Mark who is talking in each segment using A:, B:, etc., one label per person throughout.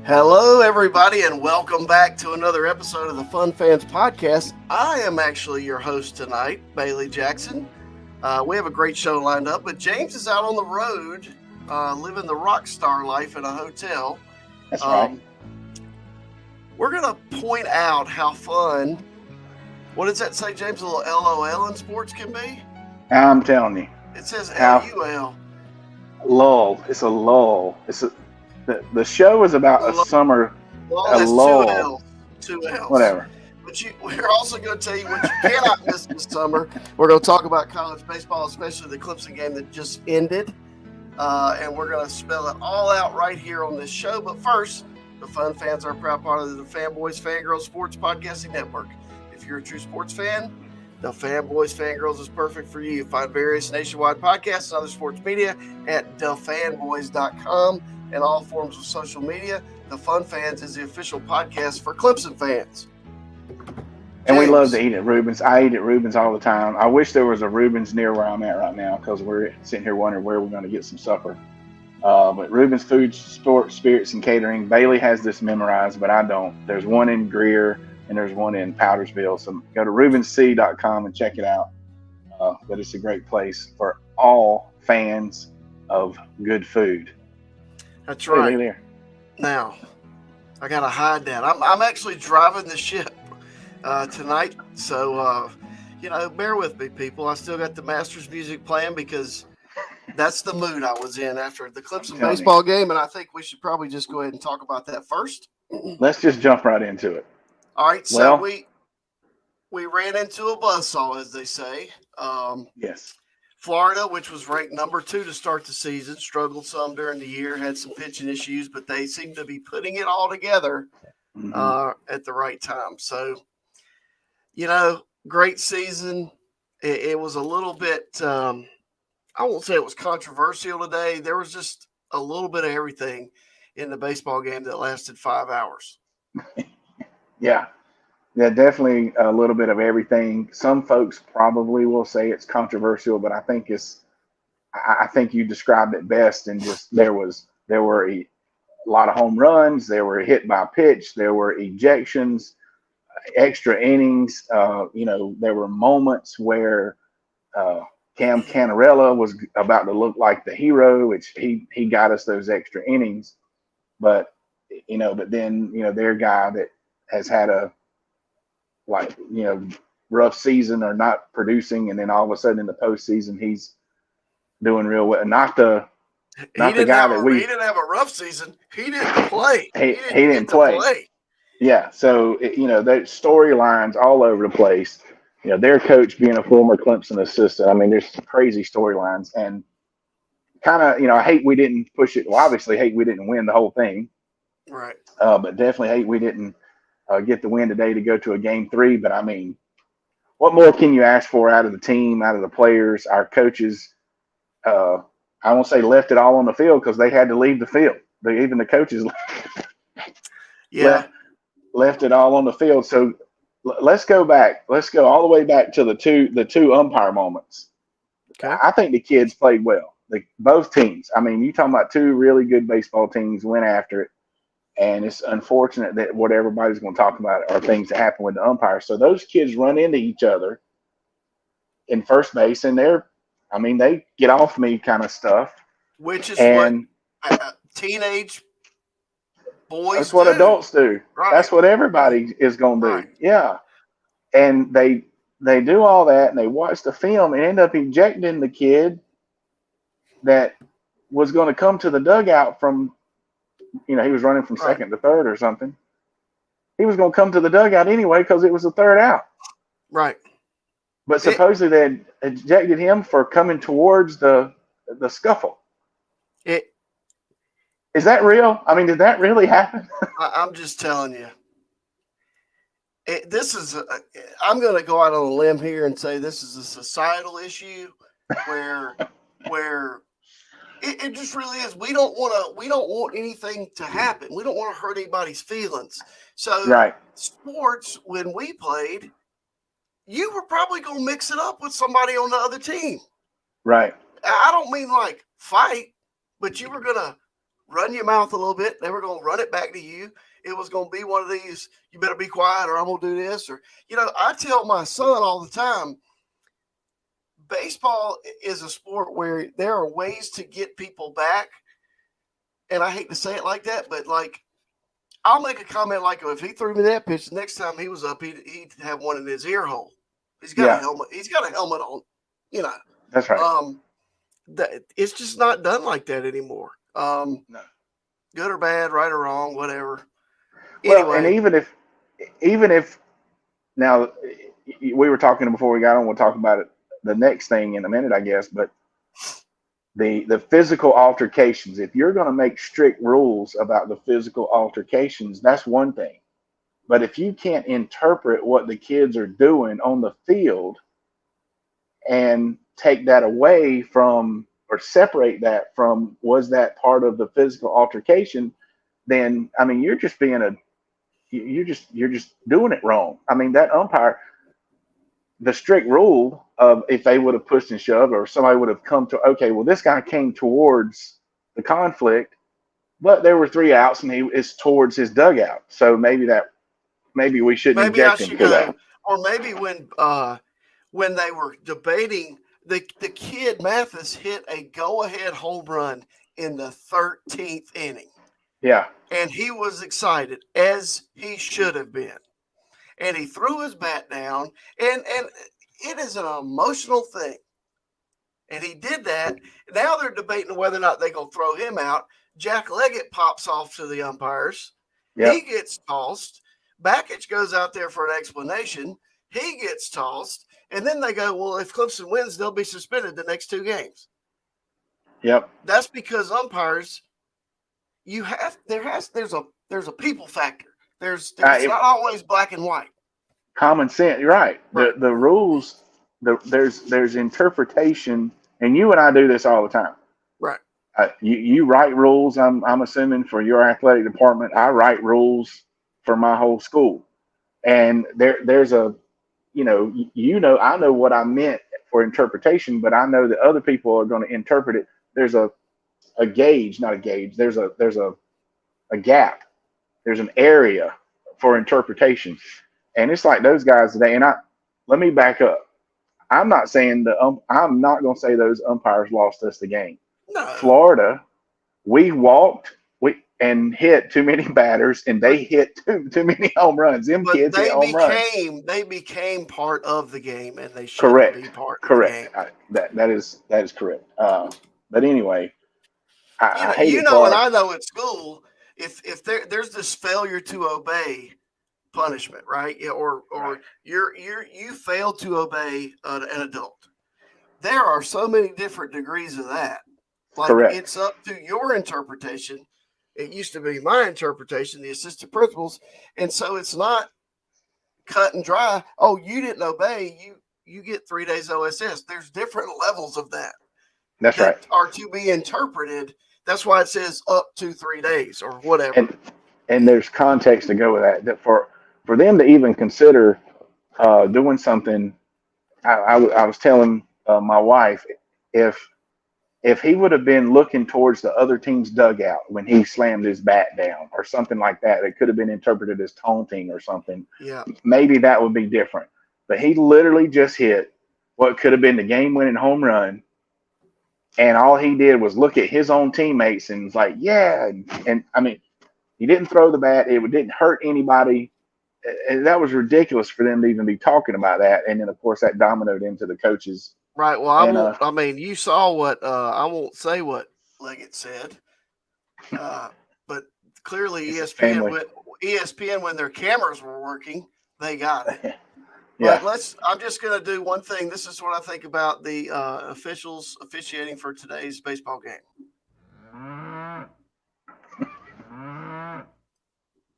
A: Hello, everybody, and welcome back to another episode of the Fun Fans Podcast. I am actually your host tonight, Bailey Jackson. We have a great show lined up, but James is out on the road living the rock star life in a hotel.
B: That's right.
A: We're going to point out how fun, what does that say, James? A little LOL in sports can be?
B: I'm telling you.
A: It says
B: How
A: LUL.
B: lull. It's a lull. The show is about a summer.
A: Well,
B: A
A: that's
B: lull.
A: two L's. Two L's.
B: Whatever.
A: But we're also going to tell you what you cannot miss this summer. We're going to talk about college baseball, especially the Clemson game that just ended. And we're going to spell it all out right here on this show. But first, the Fun Fans are a proud part of the Fanboys Fangirls Sports Podcasting Network. If you're a true sports fan, the Fanboys Fangirls is perfect for you. Find various nationwide podcasts and other sports media at thefanboys.com and all forms of social media. The Fun Fans is the official podcast for Clemson fans.
B: And we love to eat at Reuben's. I eat at Reuben's all the time. I wish there was a Reuben's near where I'm at right now because we're sitting here wondering where we're going to get some supper. But Reuben's Food, Sports, Spirits, and Catering. Bailey has this memorized, but I don't. There's one in Greer and there's one in Powdersville. So go to ReubensC.com and check it out. But it's a great place for all fans of good food.
A: That's right.
B: Hey,
A: now, I got to hide that. I'm actually driving the ship tonight. So, bear with me, people. I still got the Masters music playing because that's the mood I was in after the Clemson baseball game. And I think we should probably just go ahead and talk about that first.
B: Let's just jump right into it.
A: All right. So we ran into a buzzsaw, as they say.
B: Yes.
A: Florida, which was ranked number 2 to start the season, struggled some during the year, had some pitching issues, but they seem to be putting it all together at the right time. So, great season. It was a little bit, I won't say it was controversial today. There was just a little bit of everything in the baseball game that lasted 5 hours.
B: Yeah, definitely a little bit of everything. Some folks probably will say it's controversial, but I think you described it best. And just there were a lot of home runs. There were hit by pitch. There were ejections, extra innings. There were moments where Cam Canarella was about to look like the hero, which he got us those extra innings. But then their guy that has had a rough season or not producing, and then all of a sudden in the postseason he's doing real well. He didn't have
A: a rough season. He didn't play.
B: He didn't play. Yeah, so there's storylines all over the place. Their coach being a former Clemson assistant. I mean, there's some crazy storylines, and kind of I hate we didn't push it. Well, obviously hate we didn't win the whole thing.
A: Right.
B: But definitely hate we didn't get the win today to go to a game 3. But I mean, what more can you ask for out of the team, out of the players? Our coaches, I won't say left it all on the field because they had to leave the field. Even the coaches left it all on the field. So let's go back. Let's go all the way back to the two umpire moments.
A: Okay.
B: I think the kids played well. Both teams. I mean, you talking about 2 really good baseball teams went after it. And it's unfortunate that what everybody's going to talk about are things that happen with the umpires. So those kids run into each other in first base, and they get off me kind of stuff.
A: Which is what teenage boys
B: That's what adults do.
A: Right.
B: That's what everybody is going to do.
A: Right.
B: Yeah. And they do all that, and they watch the film and end up ejecting the kid that was going to come to the dugout from – he was running from second to third or something. He was going to come to the dugout anyway because it was the third out.
A: Right.
B: But supposedly they had ejected him for coming towards the scuffle. Is that real? I mean, did that really happen?
A: I'm just telling you. I'm going to go out on a limb here and say this is a societal issue where It just really is. We don't want anything to happen. We don't want to hurt anybody's feelings. So sports, when we played, you were probably going to mix it up with somebody on the other team.
B: Right.
A: I don't mean like fight, but you were going to run your mouth a little bit. They were going to run it back to you. It was going to be one of these, you better be quiet or I'm going to do this. Or, I tell my son all the time, baseball is a sport where there are ways to get people back. And I hate to say it like that, but like, I'll make a comment like, if he threw me that pitch, the next time he was up, he'd have one in his ear hole. He's got a helmet. He's got a helmet on,
B: That's right.
A: It's just not done like that anymore.
B: No.
A: Good or bad, right or wrong, whatever.
B: Well, and even if now we were talking before we got on, we'll talk about it the next thing in a minute, I guess, but the physical altercations, if you're going to make strict rules about the physical altercations, that's one thing. But if you can't interpret what the kids are doing on the field and take that away from or separate that from was that part of the physical altercation, then I mean you're just doing it wrong. I mean that umpire, the strict rule of if they would have pushed and shoved or somebody would have come to, okay, well this guy came towards the conflict, but there were 3 outs and he is towards his dugout, so maybe we shouldn't inject him for that.
A: Or maybe when they were debating, the kid Mathis hit a go-ahead home run in the 13th inning.
B: Yeah.
A: And he was excited, as he should have been. And he threw his bat down, and it is an emotional thing. And he did that. Now they're debating whether or not they're going to throw him out. Jack Leggett pops off to the umpires. Yep. He gets tossed. Bakich goes out there for an explanation. He gets tossed. And then they go, well, if Clemson wins, they'll be suspended the next 2 games.
B: Yep.
A: That's because umpires, there's a people factor. There's not always black and white.
B: Common sense, you're right. The rules, there's interpretation, and you and I do this all the time.
A: Right.
B: You write rules. I'm assuming for your athletic department, I write rules for my whole school, and there's a, I know what I meant for interpretation, but I know that other people are going to interpret it. There's a gauge, not a gauge. There's a gap. There's an area for interpretation, and it's like those guys today. And let me back up. I'm not saying I'm not going to say those umpires lost us the game.
A: No.
B: Florida, we walked and hit too many batters, and they hit too many home runs. Kids hit home runs.
A: They became part of the game, and they shouldn't be part of the game.
B: That is correct. But anyway, I hate
A: and I know at school, if there's this failure to obey punishment, right? Or you fail to obey an adult. There are so many different degrees of that. Like, correct. It's up to your interpretation. It used to be my interpretation, the assistant principals, and so it's not cut and dry. Oh, you didn't obey, you get 3 days OSS. There's different levels of that.
B: That's right.
A: Are to be interpreted. That's why it says up to 3 days or whatever.
B: And there's context to go with that. That for them to even consider doing something, I was telling my wife, if he would have been looking towards the other team's dugout when he slammed his bat down or something like that, it could have been interpreted as taunting or something.
A: Yeah.
B: Maybe that would be different. But he literally just hit what could have been the game-winning home run, and all he did was look at his own teammates and was like, yeah. And I mean, he didn't throw the bat. It didn't hurt anybody. And that was ridiculous for them to even be talking about that. And then, of course, that dominoed into the coaches.
A: Right. Well, you saw what I won't say what Leggett said, but clearly ESPN, when their cameras were working, they got it. Yeah. But I'm just going to do one thing. This is what I think about the officials officiating for today's baseball game.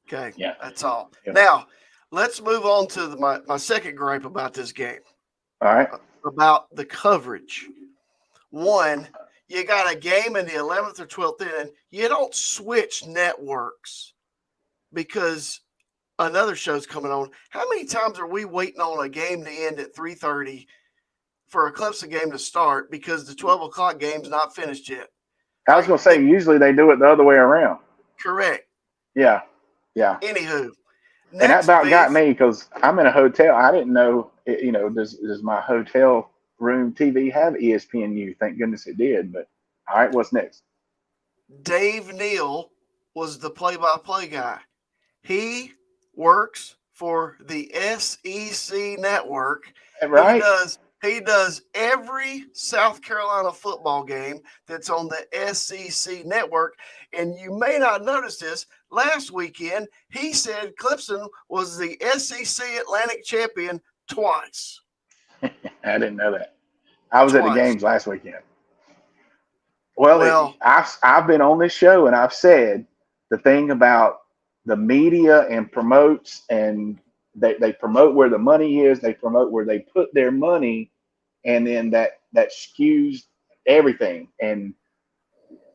A: Okay. Yeah. That's all. Yeah. Now, let's move on to my second gripe about this game.
B: All right.
A: About the coverage. One, you got a game in the 11th or 12th inning. You don't switch networks because another show's coming on. How many times are we waiting on a game to end at 3:30 for a Clemson game to start because the 12 o'clock game's not finished yet?
B: I was going to say, usually they do it the other way around.
A: Correct.
B: Yeah. Yeah.
A: Anywho,
B: And that
A: next
B: about got
A: beef.
B: me because I'm in a hotel. I didn't know, does my hotel room TV have ESPNU? Thank goodness it did. But all right, what's next?
A: Dave Neal was the play-by-play guy. He works for the SEC network.
B: Right?
A: He does every South Carolina football game that's on the SEC network. And you may not notice this. Last weekend, he said Clemson was the SEC Atlantic champion twice.
B: I didn't know that. I was at the
A: Twice.
B: games last weekend. Well, I've been on this show and I've said the thing about the media and promotes, and they promote where the money is, they promote where they put their money, and then that skews everything. And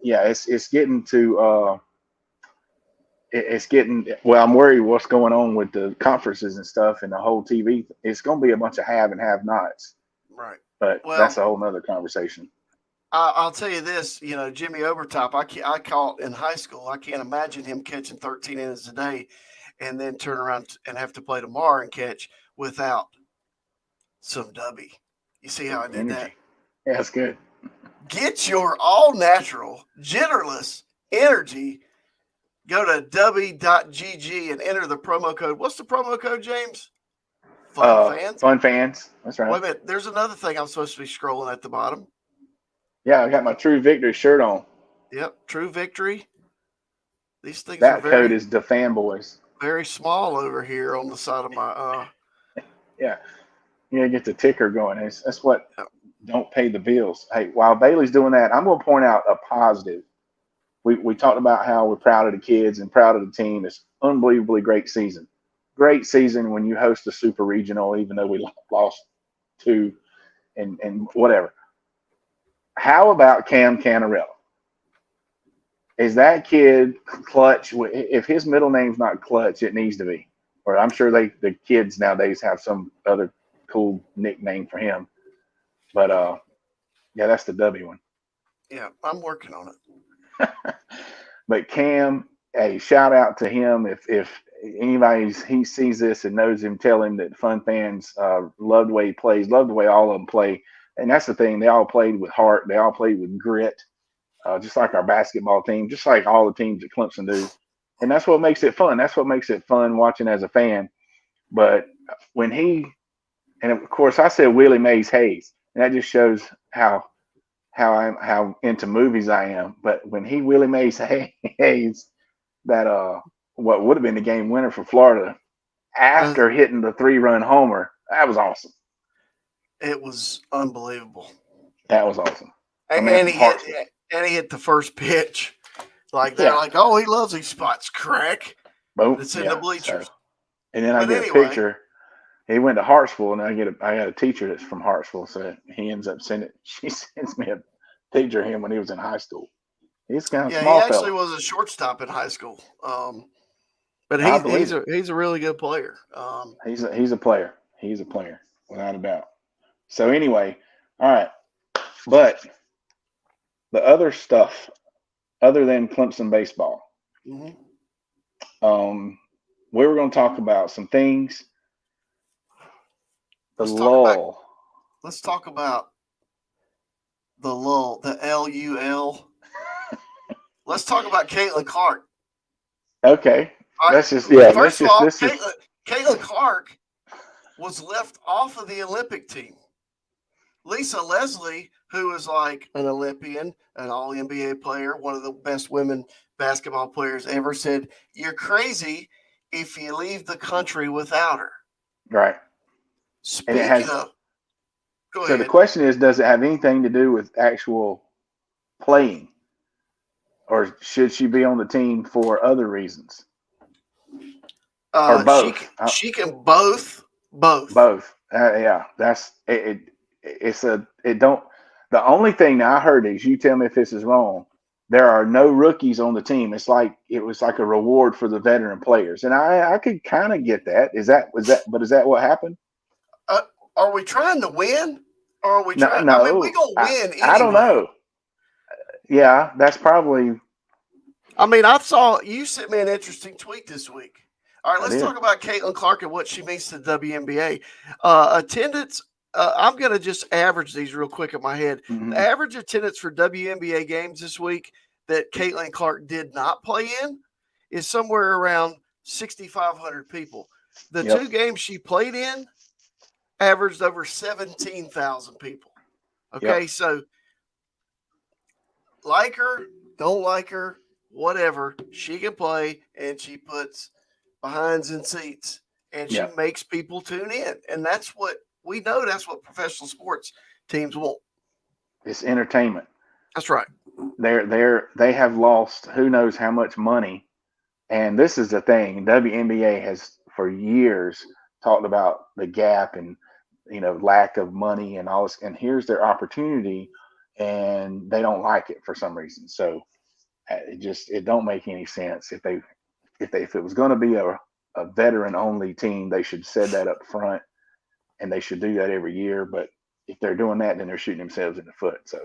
B: yeah, it's getting to it's getting, well, I'm worried what's going on with the conferences and stuff and the whole TV. It's going to be a bunch of have and have nots.
A: Right.
B: But that's a whole nother conversation.
A: I'll tell you this, Jimmy Overtop, I caught in high school. I can't imagine him catching 13 innings a day and then turn around and have to play tomorrow and catch without some W. You see how I did that?
B: Yeah, that's good.
A: Get your all-natural, jitterless energy. Go to w.gg and enter the promo code. What's the promo code, James?
B: Fun Fans. Fun Fans. That's right.
A: Wait a minute. There's another thing I'm supposed to be scrolling at the bottom.
B: Yeah, I got my True Victory shirt on.
A: Yep, True Victory. These things
B: that code is the fanboys.
A: Very small over here on the side of my.
B: Yeah, you gotta get the ticker going. That's what don't pay the bills. Hey, while Bailey's doing that, I'm gonna point out a positive. We talked about how we're proud of the kids and proud of the team. It's unbelievably great season. Great season when you host a super regional, even though we lost 2 and whatever. How about Cam Canarella? Is that kid Clutch? If his middle name's not Clutch, it needs to be. Or I'm sure the kids nowadays have some other cool nickname for him. But yeah, that's the W one.
A: Yeah, I'm working on it.
B: But Cam, a shout out to him. If anybody he sees this and knows him, tell him that Fun Fans love the way he plays, love the way all of them play. And that's the thing. They all played with heart. They all played with grit, just like our basketball team, just like all the teams at Clemson do. And that's what makes it fun. That's what makes it fun watching as a fan. But when and of course I said Willie Mays Hayes, and that just shows how into movies I am. But when he Willie Mays Hayes, that what would have been the game winner for Florida after hitting the 3-run homer, that was awesome.
A: It was unbelievable.
B: That was awesome.
A: And he hit the first pitch. Like they're like, oh, he loves these spots. Crack.
B: Boom.
A: It's in the bleachers.
B: So, and then I get a picture. He went to Hartsville, and I got a teacher that's from Hartsville, so he ends up she sends me a picture of him when he was in high school. He's kind of small.
A: He actually was a shortstop in high school. But he's a really good player.
B: He's a player. He's a player, without a doubt. So anyway, all right. But the other stuff, other than Clemson baseball, we were going to talk about some things.
A: Let's talk about the lull, the LUL. Let's talk about Caitlin Clark.
B: Okay.
A: First of all, Caitlin Clark was left off of the Olympic team. Lisa Leslie, who is like an Olympian, an all-NBA player, one of the best women basketball players ever, said, "You're crazy if you leave the country without her."
B: Right.
A: Speaking of, go ahead.
B: So the question is, does it have anything to do with actual playing? Or should she be on the team for other reasons? Or both?
A: She can both.
B: Both. Yeah, that's it. The only thing now I heard is, you tell me if this is wrong, there are no rookies on the team. It was like a reward for the veteran players. And I could kind of get that. Is that what happened?
A: Are we trying to win? Or are we trying?
B: No.
A: I mean, we're going to win anyway.
B: I don't know. Yeah, that's probably.
A: I mean, I saw you sent me an interesting tweet this week. All right,
B: I
A: let's
B: did.
A: talk about Caitlin Clark and what she means to the WNBA. Attendance, I'm going to just average these real quick in my head. The
B: Mm-hmm.
A: average attendance for WNBA games this week that Caitlin Clark did not play in is somewhere around 6,500 people. The
B: Yep.
A: two games she played in averaged over 17,000 people. Okay,
B: Yep.
A: so like her, don't like her, whatever, she can play and she puts behinds in seats and she
B: Yep.
A: makes people tune in. And that's what we know, that's what professional sports teams want.
B: It's entertainment.
A: That's right.
B: They have lost who knows how much money. And this is the thing. WNBA has for years talked about the gap and lack of money and all this. And here's their opportunity, and they don't like it for some reason. So it don't make any sense. If it was going to be a veteran only team, they should set that up front, and they should do that every year. But if they're doing that, then they're shooting themselves in the foot. So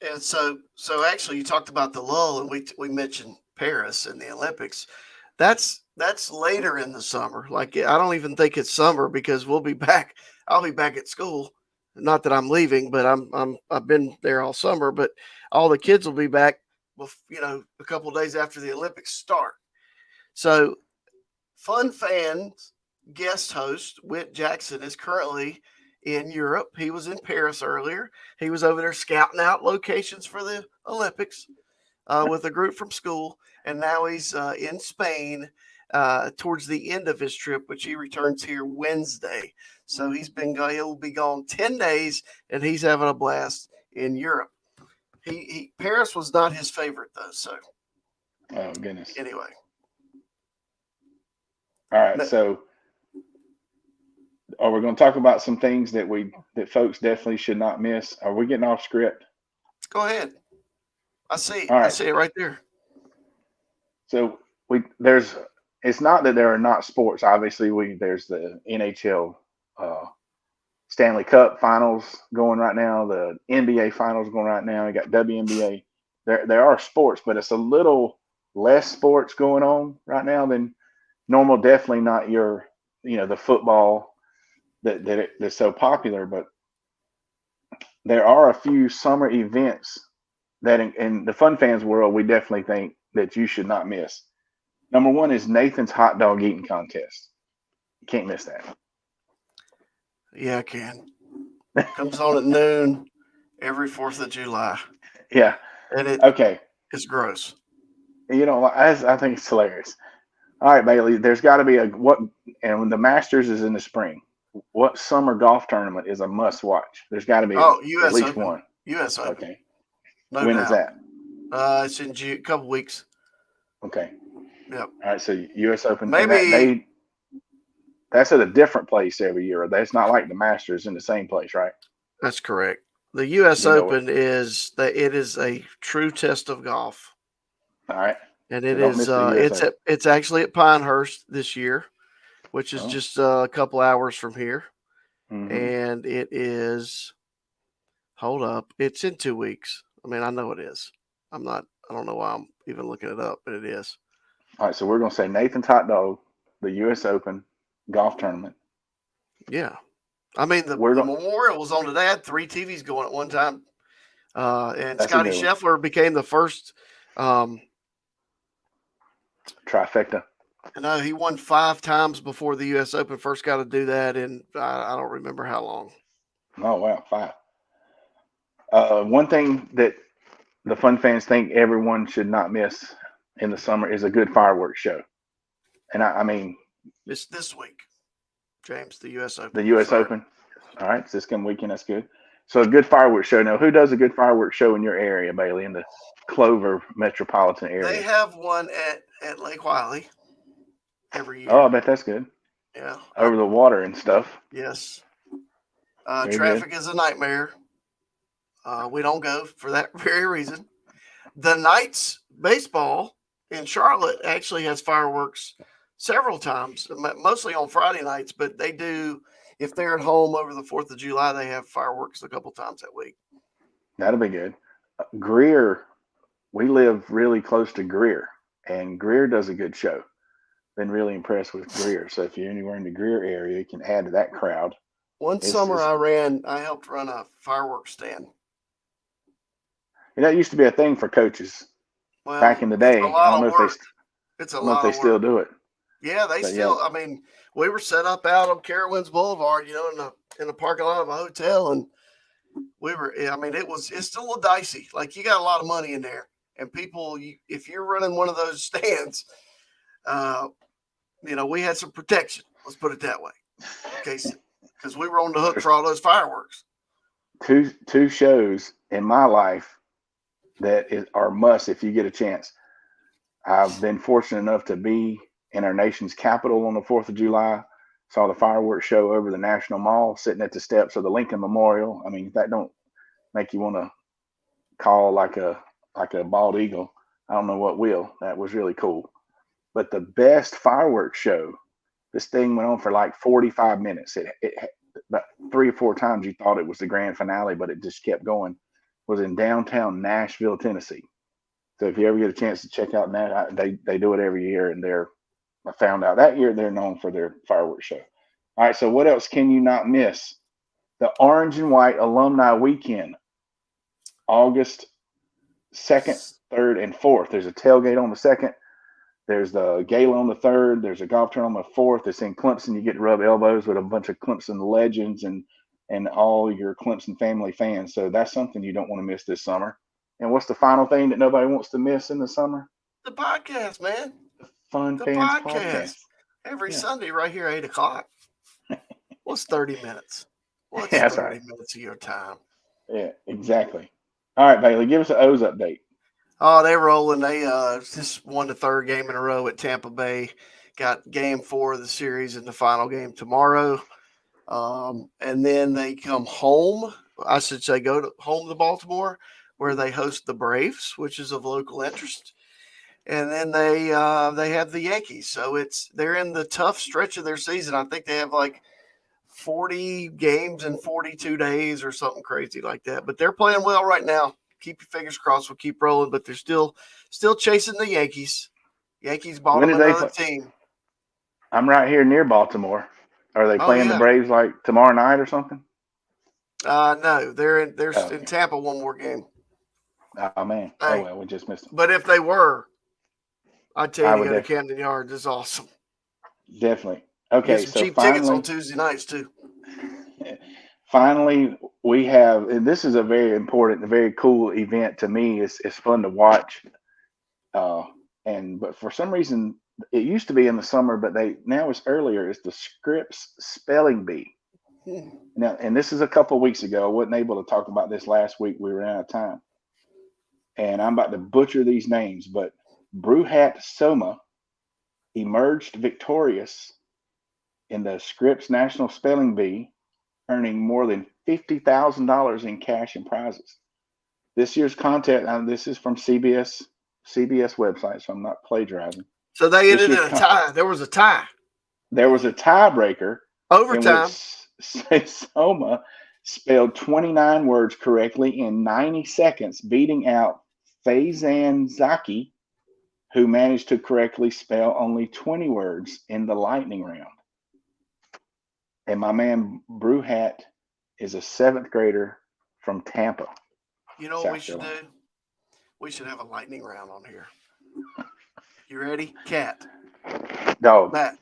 A: And so actually you talked about the lull and we mentioned Paris and the Olympics. That's later in the summer. Like I don't even think it's summer because we'll be back. I'll be back at school. Not that I'm leaving, but I've been there all summer. But all the kids will be back. A couple of days after the Olympics start. So, Fun Fans guest host Whit Jackson is currently in Europe. He was in Paris earlier. He was over there scouting out locations for the Olympics with a group from school, and now he's in Spain towards the end of his trip, which he returns here Wednesday. So he'll be gone 10 days, and he's having a blast in Europe. Paris was not his favorite though. So,
B: oh goodness.
A: anyway,
B: All right. So are we going to talk about some things that folks definitely should not miss? Are we getting off script?
A: Go ahead. I see.
B: All right.
A: I see it right there.
B: So it's not that there are not sports. Obviously, there's the NHL Stanley Cup Finals going right now, the NBA Finals going right now. You got WNBA. There are sports, but it's a little less sports going on right now than normal. Definitely not the football that's so popular, but there are a few summer events that in the Fun Fans world we definitely think that you should not miss. Number one is Nathan's hot dog eating contest. You can't miss that.
A: Yeah, I can. Comes on at noon every 4th of July.
B: Yeah.
A: And it's gross.
B: I think it's hilarious. All right, Bailey, there's got to be and when the Masters is in the spring, what summer golf tournament is a must watch? There's got to be at least
A: Open.
B: one.
A: U.S. Open.
B: Okay.
A: No
B: when
A: doubt.
B: is that?
A: It's in a couple weeks.
B: Okay.
A: Yep.
B: All right, so U.S. Open.
A: Maybe
B: that's at a different place every year. That's not like the Masters in the same place, right?
A: That's correct. The U.S. Open is a true test of golf.
B: All right.
A: And it's actually at Pinehurst this year, which is just a couple hours from here. Mm-hmm. And it is, hold up, it's in 2 weeks. I mean, I know it is. I don't know why I'm even looking it up, but it is.
B: All right, so we're going to say Nathan's hot dog, the U.S. Open golf tournament.
A: Yeah. I mean, the Memorial was on today. I had 3 TVs going at one time. And Scotty Scheffler became the first
B: trifecta.
A: No, he won 5 times before the U.S. Open first got to do that, and I don't remember how long.
B: Oh, wow, 5. One thing that the Fun Fans think everyone should not miss in the summer is a good fireworks show. And I mean,
A: it's this week, James, the U.S. Open.
B: The U.S. Open. All right, so this coming weekend, that's good. So a good fireworks show. Now, who does a good fireworks show in your area, Bailey, in the Clover metropolitan area?
A: They have one at Lake Wiley every year.
B: Oh, I bet that's good.
A: Yeah.
B: Over the water and stuff.
A: Yes. Traffic is a nightmare. We don't go for that very reason. The Knights baseball in Charlotte actually has fireworks several times, mostly on Friday nights, but they do, if they're at home over the 4th of July, they have fireworks a couple times that week.
B: That'll be good. Greer we live really close to Greer, and Greer does a good show. Been really impressed with Greer. So if you're anywhere in the Greer area, you can add to that crowd.
A: One summer I helped run a fireworks stand.
B: And that used to be a thing for coaches back in the
A: It's a
B: day. I
A: lot
B: don't know
A: of
B: if
A: work.
B: I don't know if they still do it.
A: Yeah, they
B: But
A: still. I mean, we were set up out on Carowinds Boulevard, in the parking lot of a hotel, and we were. I mean, it's still a little dicey. Like, you got a lot of money in there, and people, if you're running one of those stands, we had some protection. Let's put it that way, because we were on the hook for all those fireworks.
B: Two shows in my life that are must if you get a chance. I've been fortunate enough to be in our nation's capital on the 4th of July. Saw the fireworks show over the National Mall, sitting at the steps of the Lincoln Memorial. I mean, if that don't make you want to call like a bald eagle, I don't know what will. That was really cool. But the best fireworks show, this thing went on for like 45 minutes. It about 3 or 4 times you thought it was the grand finale, but it just kept going. Was in downtown Nashville, Tennessee. So if you ever get a chance to check out that, they do it every year, and I found out that year they're known for their fireworks show. All right, so what else can you not miss? The Orange and White Alumni Weekend, August 2nd, 3rd, and 4th. There's a tailgate on the 2nd. There's the gala on the 3rd. There's a golf tournament on the 4th. It's in Clemson. You get to rub elbows with a bunch of Clemson legends and all your Clemson family fans. So that's something you don't want to miss this summer. And what's the final thing that nobody wants to miss in the summer?
A: The podcast, man.
B: The podcast.
A: Every Sunday right here, 8 o'clock. What's 30 minutes? What's 30 minutes of your time?
B: Yeah, exactly. All right, Bailey, give us an O's update.
A: Oh, they're rolling. They just won the 3rd game in a row at Tampa Bay. Got game 4 of the series in the final game tomorrow. And then they come home. I should say go home to Baltimore, where they host the Braves, which is of local interest. And then they have the Yankees. So they're in the tough stretch of their season. I think they have like 40 games in 42 days or something crazy like that. But they're playing well right now. Keep your fingers crossed. We'll keep rolling. But they're still chasing the Yankees. Yankees bought them another team.
B: I'm right here near Baltimore. Are they playing the Braves like tomorrow night or something?
A: No, they're in Tampa one more game.
B: Oh man!
A: Hey,
B: we just missed them.
A: But if they were, I'd tell you to go to Camden Yards. It's awesome.
B: Definitely. Okay,
A: so cheap tickets on Tuesday nights too.
B: Finally, we have, and this is a very important, a very cool event to me. It's fun to watch, but for some reason it used to be in the summer, but now it's earlier. It's the Scripps Spelling Bee. Now, and this is a couple of weeks ago. I wasn't able to talk about this last week. We ran out of time, and I'm about to butcher these names, but Bruhat Soma emerged victorious in the Scripps National Spelling Bee, earning more than $50,000 in cash and prizes. This year's contest, this is from CBS website, so I'm not plagiarizing.
A: So they ended in a tie. There was a tie.
B: There was a tiebreaker.
A: Overtime.
B: In which Soma spelled 29 words correctly in 90 seconds, beating out Faizan Zaki, who managed to correctly spell only 20 words in the lightning round. And my man Bruhat is a 7th grader from Tampa.
A: You know what we should do? We should have a lightning round on here. You ready? Cat.
B: Dog.
A: Bat.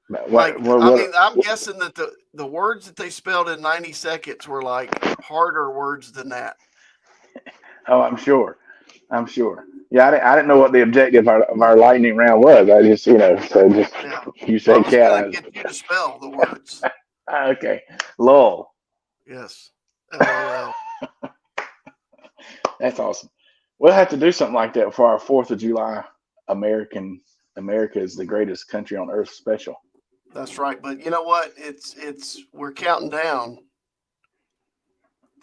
B: I'm
A: guessing that the words that they spelled in 90 seconds were like harder words than that.
B: Oh, I'm sure. Yeah, I didn't know what the objective of our lightning round was. I just, you say cat.
A: I was going to get you to spell the words.
B: Okay. LOL.
A: Yes. LOL.
B: That's awesome. We'll have to do something like that for our 4th of July America is the greatest country on earth special.
A: That's right. But you know what? We're counting down.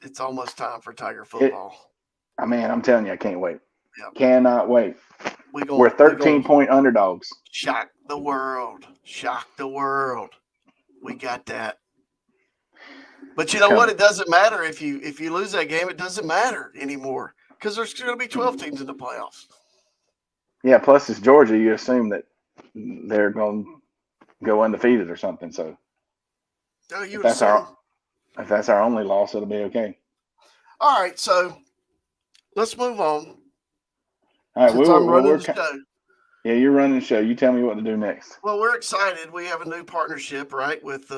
A: It's almost time for Tiger football.
B: I'm telling you, I can't wait.
A: Yep.
B: Cannot wait. We're 13-point underdogs.
A: Shock the world. We got that. But you know what? It doesn't matter if you lose that game. It doesn't matter anymore because there's going to be 12 teams in the playoffs.
B: Yeah, plus it's Georgia. You assume that they're going to go undefeated or something. So
A: You
B: if
A: would
B: that's
A: assume.
B: our only loss, it'll be okay.
A: All right, so let's move on.
B: All right,
A: Since I'm running the show.
B: Yeah, you're running the show. You tell me what to do next.
A: Well, we're excited. We have a new partnership, right, with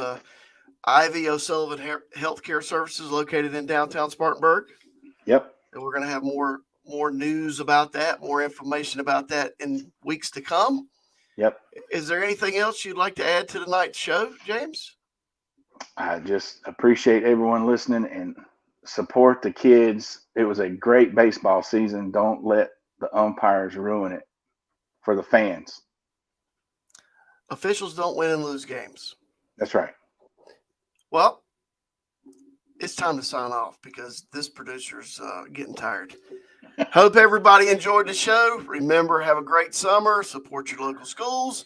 A: Ivy O'Sullivan Healthcare Services located in downtown Spartanburg.
B: Yep.
A: And we're going to have more news about that, more information about that in weeks to come.
B: Yep.
A: Is there anything else you'd like to add to tonight's show, James?
B: I just appreciate everyone listening and support the kids. It was a great baseball season. Don't let the umpires ruin it for the fans.
A: Officials don't win and lose games.
B: That's right.
A: Well, it's time to sign off because this producer's getting tired. Hope everybody enjoyed the show. Remember, have a great summer. Support your local schools.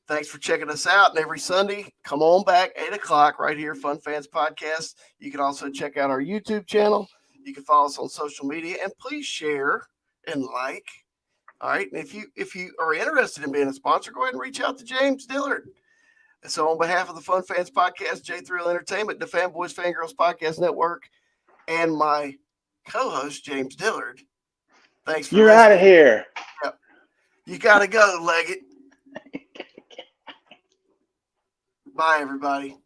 A: Thanks for checking us out. And every Sunday, come on back, 8 o'clock, right here, Fun Fans Podcast. You can also check out our YouTube channel. You can follow us on social media. And please share and like. All right. And if you are interested in being a sponsor, go ahead and reach out to James Dillard. And so on behalf of the Fun Fans Podcast, J Thrill Entertainment, the Fanboys Fangirls Podcast Network, and my co-host, James Dillard, thanks for
B: You're
A: listening.
B: out of here.
A: Yep. You got to go, Leggett. Bye, everybody.